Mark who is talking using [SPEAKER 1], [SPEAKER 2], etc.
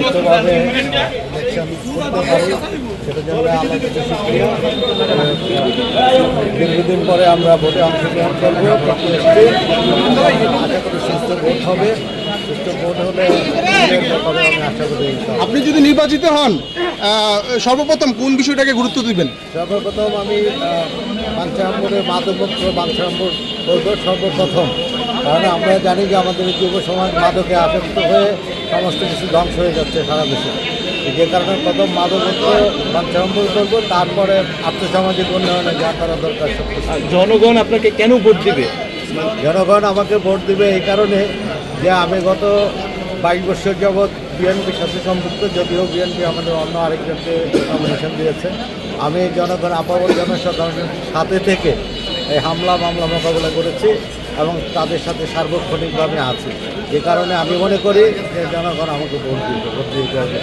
[SPEAKER 1] সুস্থভাবে ইলেকশন করতে পারি সেটা জন্য আল্লাহর কাছে শুকরিয়া। দীর্ঘদিন পরে আমরা ভোটে অংশগ্রহণ করবো, করতে এসেছি। আশা করি সুস্থ ভোট হবে। সুস্থ ভোট হলে ব্যাপারে আমি আশা করি।
[SPEAKER 2] আপনি যদি নির্বাচিত হন, সর্বপ্রথম কোন বিষয়টাকে গুরুত্ব দিবেন?
[SPEAKER 1] সর্বপ্রথম আমি বাঞ্ছারামপুরের মাদকমুক্ত বাঞ্ছারামপুর বলবো সর্বপ্রথম। কারণ আমরা জানি যে আমাদের যুব সমাজ মাদকে আসক্ত হয়ে সমস্ত কিছু ধ্বংস হয়ে যাচ্ছে সারা দেশে। যে কারণে প্রথম মাদকমুক্ত বাঞ্ছারামপুর করবো, তারপরে আর্থসামাজিক উন্নয়নে যা করা দরকার।
[SPEAKER 3] জনগণ আপনাকে কেন ভোট দিবে?
[SPEAKER 1] জনগণ আমাকে ভোট দিবে এই কারণে যে আমি গত 22 বছর যাবৎ বিএনপির সাথে সম্পৃক্ত, যদিও বিএনপি আমাদের অন্য আরেকজনকে নমিনেশন দিয়েছে। আমি জনগণ আপামর জনসাধারণের সাথে থেকে এই হামলা মামলা মোকাবিলা করেছি এবং তাদের সাথে সার্বক্ষণিকভাবে আছি। যে কারণে আমি মনে করি যে জনগণ আমাকে ভোট দিতে হবে।